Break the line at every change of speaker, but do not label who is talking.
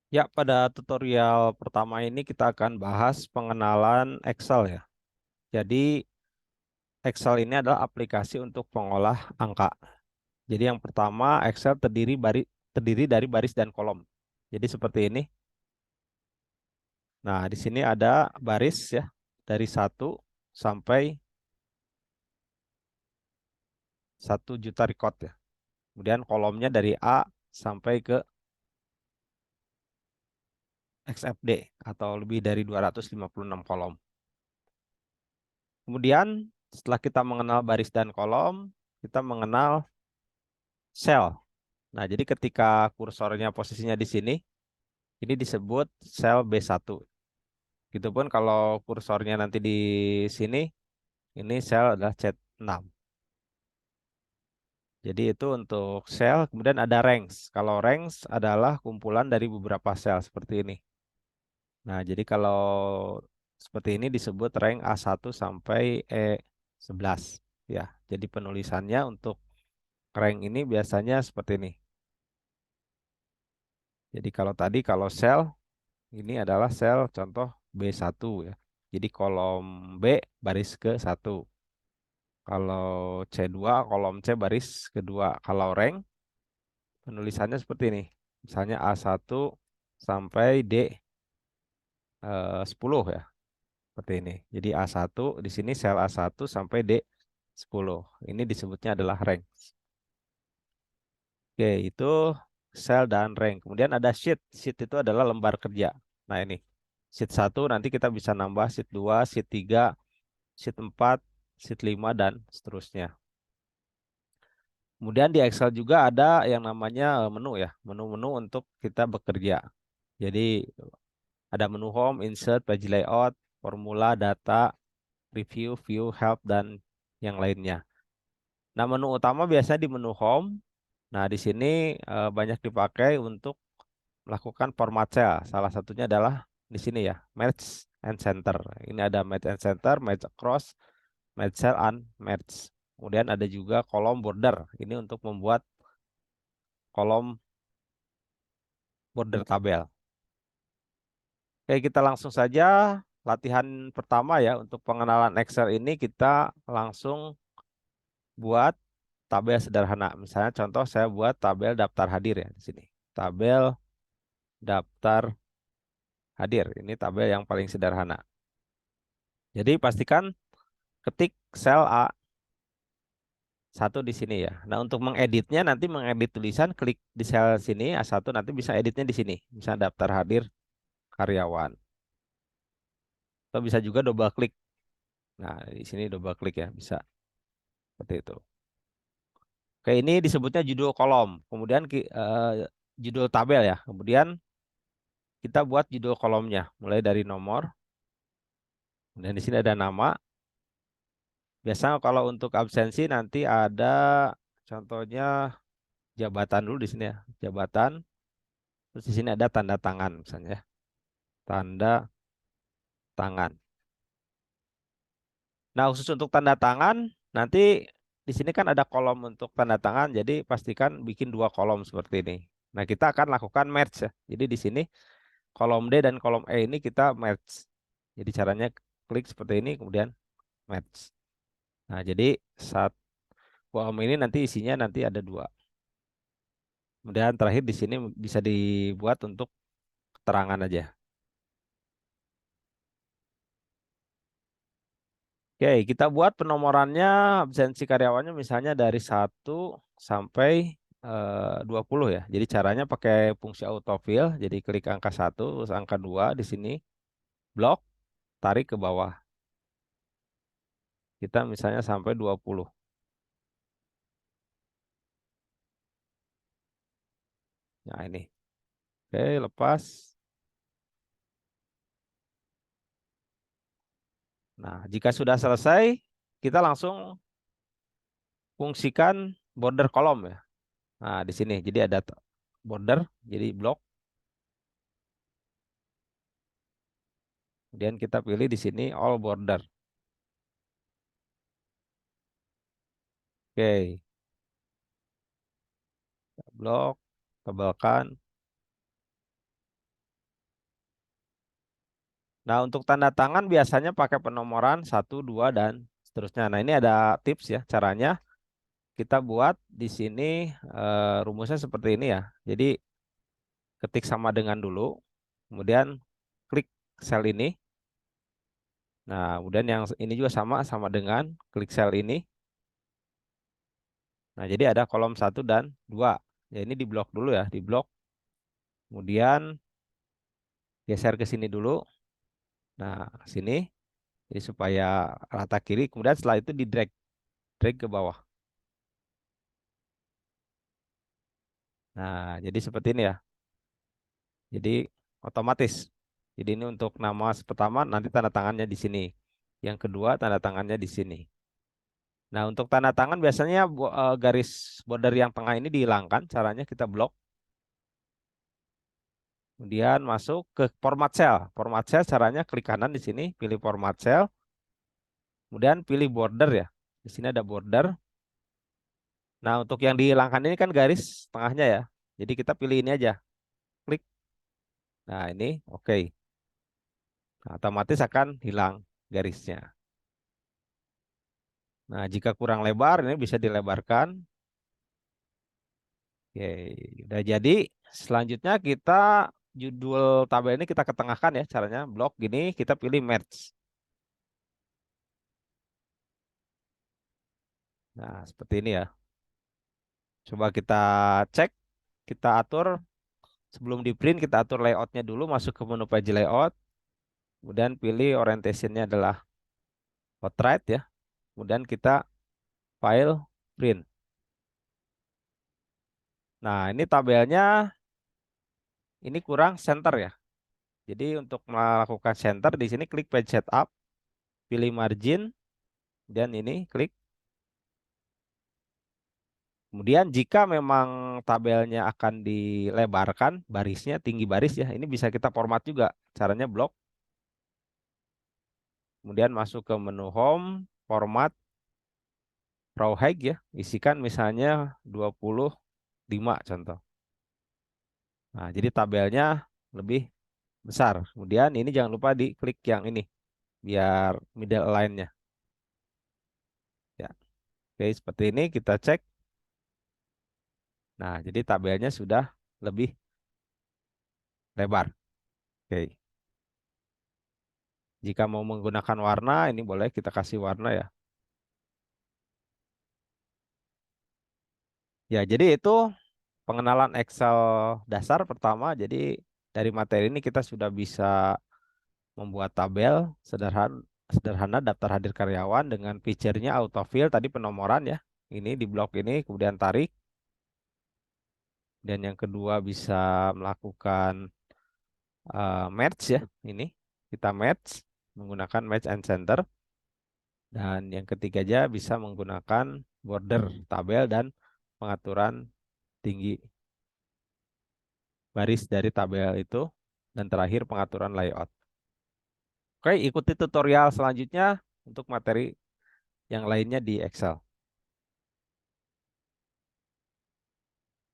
Ya, pada tutorial pertama ini kita akan bahas pengenalan Excel ya. Jadi, Excel ini adalah aplikasi untuk pengolah angka. Jadi, yang pertama, Excel terdiri dari baris dan kolom. Jadi, seperti ini. Nah, di sini ada baris ya, dari 1 sampai 1 juta record ya. Kemudian kolomnya dari A sampai ke XFD atau lebih dari 256 kolom. Kemudian, setelah kita mengenal baris dan kolom, kita mengenal sel. Nah, jadi ketika kursornya posisinya di sini, ini disebut sel B1. Begitupun kalau kursornya nanti di sini, ini sel adalah C6. Jadi itu untuk sel, kemudian ada ranks. Kalau ranks adalah kumpulan dari beberapa sel seperti ini. Nah, jadi kalau seperti ini disebut rank A1 sampai E11. Ya, jadi penulisannya untuk rank ini biasanya seperti ini. Jadi kalau sel ini adalah sel contoh B1 ya. Jadi kolom B baris ke-1. Kalau C2 kolom C baris kedua. Kalau rank penulisannya seperti ini. Misalnya A1 sampai D10 ya. Seperti ini. Jadi A1 di sini sel A1 sampai D10. Ini disebutnya adalah rank. Oke, itu sel dan rank. Kemudian ada sheet. Sheet itu adalah lembar kerja. Nah, ini. Sheet 1 nanti kita bisa nambah sheet 2, sheet 3, sheet 4, sheet 5, dan seterusnya. Kemudian di Excel juga ada yang namanya menu ya, menu-menu untuk kita bekerja. Jadi ada menu home, insert, page layout, formula, data, review, view, help, dan yang lainnya. Nah, menu utama biasanya di menu home. Nah, di sini banyak dipakai untuk melakukan format cell. Salah satunya adalah di sini ya, match and center. Ini ada match and center, match across, match cell, and match. Kemudian ada juga kolom border. Ini untuk membuat kolom border tabel. Oke, kita langsung saja latihan pertama ya. Untuk pengenalan Excel ini kita langsung buat tabel sederhana. Misalnya contoh saya buat tabel daftar hadir ya di sini. Tabel daftar hadir. Ini tabel yang paling sederhana. Jadi pastikan ketik sel A1 di sini ya. Nah, untuk mengeditnya nanti mengedit tulisan klik di sel sini A1 nanti bisa editnya di sini. Bisa daftar hadir karyawan. Atau bisa juga double klik. Nah, di sini double klik ya, bisa seperti itu. Oke, ini disebutnya judul kolom. Kemudian judul tabel ya. Kemudian kita buat judul kolomnya, mulai dari nomor. Kemudian di sini ada nama. Biasanya kalau untuk absensi nanti ada contohnya jabatan dulu di sini ya, jabatan. Terus di sini ada tanda tangan misalnya, ya. Tanda tangan. Nah, khusus untuk tanda tangan, nanti di sini kan ada kolom untuk tanda tangan, jadi pastikan bikin 2 kolom seperti ini. Nah, kita akan lakukan merge ya. Jadi di sini kolom D dan kolom E ini kita merge. Jadi caranya klik seperti ini, kemudian merge. Nah, jadi saat kolom ini nanti isinya nanti ada 2. Kemudian terakhir di sini bisa dibuat untuk keterangan aja. Oke, kita buat penomorannya absensi karyawannya misalnya dari 1 sampai 20 ya. Jadi caranya pakai fungsi autofill. Jadi klik angka 1, terus angka 2 di sini, blok, tarik ke bawah. Kita misalnya sampai 20. Nah, ini. Oke, lepas. Nah, jika sudah selesai, kita langsung fungsikan border kolom ya. Nah, di sini. Jadi ada border, jadi blok. Kemudian kita pilih di sini all border. Oke, blok, tebalkan. Nah, untuk tanda tangan biasanya pakai penomoran satu, 2, dan seterusnya. Nah, ini ada tips ya caranya. Kita buat di sini rumusnya seperti ini ya. Jadi ketik sama dengan dulu, kemudian klik sel ini. Nah, kemudian yang ini juga sama dengan klik sel ini. Nah, jadi ada kolom satu dan 2. Ya, ini diblok dulu ya, diblok. Kemudian geser ke sini dulu. Nah, sini. Jadi supaya rata kiri. Kemudian setelah itu di drag, drag ke bawah. Nah, jadi seperti ini ya. Jadi otomatis. Jadi ini untuk nama pertama nanti tanda tangannya di sini. Yang kedua tanda tangannya di sini. Nah, untuk tanda tangan biasanya garis border yang tengah ini dihilangkan. Caranya kita blok. Kemudian masuk ke format cell. Format cell caranya klik kanan di sini, pilih format cell. Kemudian pilih border ya. Di sini ada border. Nah, untuk yang dihilangkan ini kan garis tengahnya ya. Jadi kita pilih ini aja. Klik. Nah, ini oke. Nah, otomatis akan hilang garisnya. Nah, jika kurang lebar ini bisa dilebarkan. Oke, udah jadi. Selanjutnya kita judul tabel ini kita ketengahkan ya caranya. Blok gini kita pilih merge. Nah, seperti ini ya. Coba kita cek, kita atur sebelum di print kita atur layoutnya dulu, masuk ke menu page layout, kemudian pilih orientationnya adalah portrait ya. Kemudian kita file print. Nah, ini tabelnya ini kurang center ya. Jadi untuk melakukan center di sini klik page setup, pilih margin, dan ini klik. Kemudian jika memang tabelnya akan dilebarkan, barisnya tinggi baris ya, ini bisa kita format juga. Caranya blok. Kemudian masuk ke menu home, format, row height ya, isikan misalnya 25 contoh. Nah, jadi tabelnya lebih besar. Kemudian ini jangan lupa diklik yang ini, biar middle align-nya. Ya, oke seperti ini kita cek. Nah, jadi tabelnya sudah lebih lebar. Oke. Jika mau menggunakan warna, ini boleh kita kasih warna ya. Ya, jadi itu pengenalan Excel dasar pertama. Jadi dari materi ini kita sudah bisa membuat tabel sederhana, sederhana daftar hadir karyawan dengan feature-nya autofill tadi penomoran ya. Ini di blok ini kemudian tarik. Dan yang kedua bisa melakukan match ya. Ini kita match menggunakan match and center. Dan yang ketiga aja bisa menggunakan border tabel dan pengaturan tinggi baris dari tabel itu. Dan terakhir pengaturan layout. Oke, ikuti tutorial selanjutnya untuk materi yang lainnya di Excel.